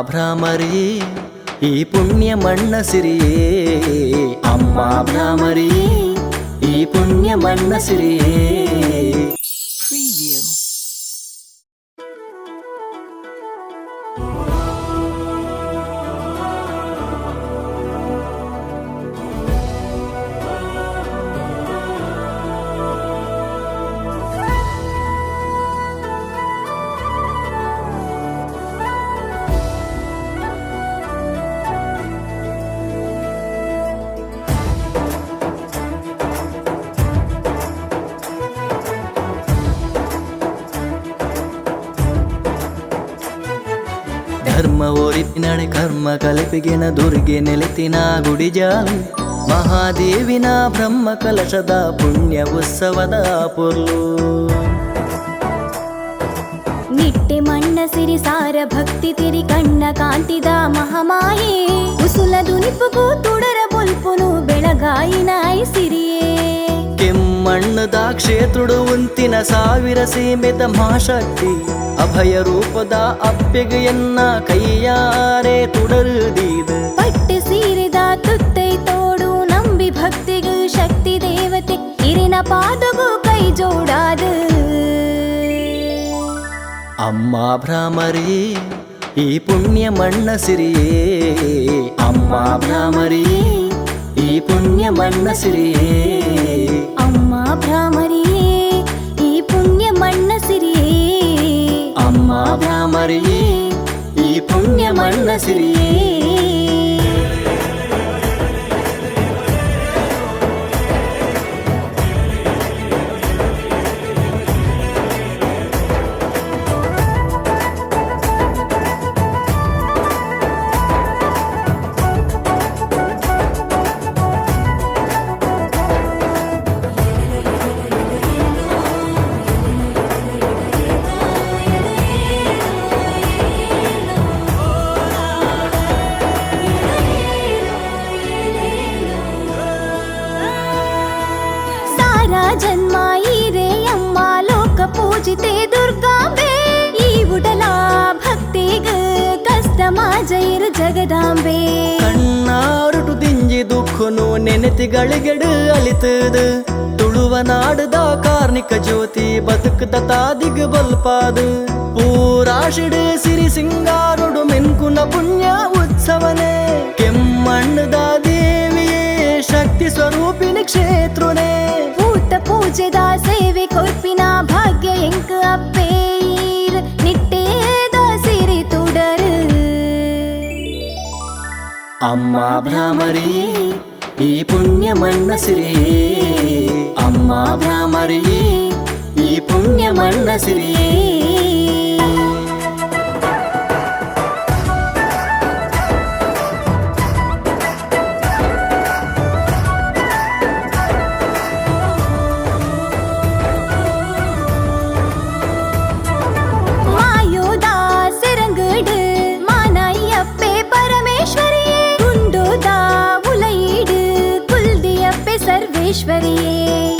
ಭ್ರಾಮರಿ ಈ ಪುಣ್ಯ ಮಣ್ಣ ಸಿರಿಯೇ, ಅಮ್ಮ ಭ್ರಾಮರಿ ಈ ಪುಣ್ಯ ಮಣ್ಣ ಸಿರಿಯೇ. Preview. ಧರ್ಮ ಓರಿತಿನಡೆ ಕರ್ಮ ಕಲಿಪಿಗಿನ ದುರ್ಗೆ ನೆಲೆತಿನ ಗುಡಿಜಾಲು, ಮಹಾದೇವಿನ ಬ್ರಹ್ಮ ಕಲಶದ ಪುಣ್ಯ ಉತ್ಸವದ ಪೊರ್ಲು. ನಿಟ್ಟೆ ಮಣ್ಣ ಸಿರಿ ಸಾರ ಭಕ್ತಿ ತಿರಿ ಕಣ್ಣ ಕಾಂತಿದ ಮಹಾಮಾಯೆ, ಉಸುಲದು ನಿಪ್ಪುಗೂ ತುಡರ ಬೊಲ್ಪುನು ಬೆಳಗಾಯಿನ ಸಿರಿಯೇ. ಕೆಮ್ಮಣ್ಣದ ಕ್ಷೇತ್ರುಡು ಉಂತಿನ ಸಾವಿರ ಸೀಮಿತ ಮಹಾಶಕ್ತಿ, ಅಭಯ ರೂಪದ ಅಪ್ಪೆಗೆಯನ್ನ ಕೈಯಾರೆ ತುಡರುದೀದ. ಪಟ್ಟು ಸೀರಿದ ತುತ್ತೈ ತೋಡು ನಂಬಿ ಭಕ್ತಿಗೂ ಶಕ್ತಿ ದೇವತೆ, ಇರಿನ ಪಾದಗೂ ಕೈ ಜೋಡಾದ. ಅಮ್ಮ ಭ್ರಾಮರಿ ಈ ಪುಣ್ಯ ಮಣ್ಣ ಸಿರಿಯೇ, ಅಮ್ಮ ಭ್ರಾಮರಿ ಈ ಪುಣ್ಯ ಮಣ್ಣ ಸಿರಿಯೇ. ಅಮ್ಮ ಭ್ರಾಮರಿಯೇ ಈ ಪುಣ್ಯ ಮಣ್ಣ ಸಿರಿಯೇ, ಅಮ್ಮ ಭ್ರಾಮರಿ ಈ ಪುಣ್ಯ ಮಣ್ಣ ಸಿರಿಯೇ. ಜನ್ಮ ಈರೇ ಅಮ್ಮ ಲೋಕ ಪೂಜಿತೆ ದುರ್ಗಾಂಬೆ, ಈ ಉಡಲ ಭಕ್ತಿಗ ಕಷ್ಟ ಮಾಜೈರು ಜಗದಾಂಬೆ. ಕಣ್ಣಾರುಟು ದಿಂಜಿ ದುಃಖನು ನೆನೆತಿಗಳಿಗೆಡು ಅಲಿತದ, ತುಳುವ ನಾಡದ ಕಾರ್ಣಿಕ ಜ್ಯೋತಿ ಬದುಕದ ತಾದಿಗ ಬಲ್ಪಾದ. ಪೂರಾಶಿಡು ಸಿರಿ ಸಿಂಗಾರುಡು ಮೆನ್ಕುನ ಪುಣ್ಯ ಉತ್ಸವನೆ, ಕೆಮ್ಮಣ್ಣದ ದೇವಿಯೇ ಶಕ್ತಿ ಸ್ವರೂಪಿಣಿ ಕ್ಷೇತ್ರನೇ. ಪೂಜೆದ ಸೇವೆ ಕೊರ್ಪಿನ ಭಾಗ್ಯ ಎಂಕ ಅಪ್ಪೇರ್, ನಿಟ್ಟೇದ ಸಿರಿ ತುಡರು. ಅಮ್ಮ ಭ್ರಾಮರಿ ಈ ಪುಣ್ಯ ಮಣ್ಣ ಸಿರಿಯೇ, ಅಮ್ಮ ಭ್ರಾಮರಿ ಈ ಪುಣ್ಯ ಮಣ್ಣ ಸಿರಿಯೇ.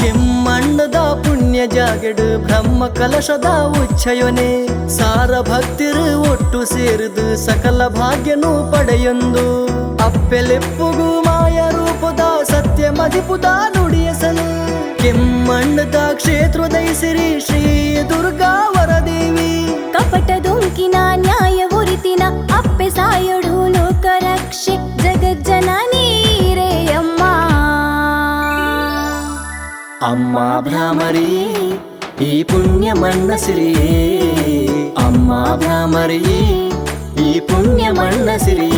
ಕೆಮ್ಮಣ್ಣದ ಪುಣ್ಯ ಜಾಗಡು ಬ್ರಹ್ಮ ಕಲಶದ ಉಚ್ಚಯೊನೆ, ಸಾರ ಭಕ್ತಿರು ಒಟ್ಟು ಸೇರಿದು ಸಕಲ ಭಾಗ್ಯನು ಪಡೆಯೊಂದು. ಅಪ್ಪೆಲೆಪ್ಪುಗು ಮಾಯ ರೂಪದ ಸತ್ಯ ಮದಿಪುದ ನುಡಿಯಸಲು, ಕೆಮ್ಮಣ್ಣದ ಕ್ಷೇತ್ರದ ಸಿರಿ ಶ್ರೀ ದುರ್ಗಾ ವರದೇವಿ. ಕಪಟ ದೊಂಕಿನ ನ್ಯಾಯ ಉರಿತಿನ ಅಪ್ಪೆ ಸಾಯೊಡು ಲೋಕ ರಕ್ಷೆ, ಜಗಜ್ಜನನಿ ಅಮ್ಮ. ಅಮ್ಮ ಭ್ರಾಮರಿ ಈ ಪುಣ್ಯ ಮಣ್ಣ ಸಿರಿಯೇ, ಅಮ್ಮ ಭ್ರಾಮರಿ ಈ ಪುಣ್ಯ ಮಣ್ಣ ಸಿರಿಯೇ.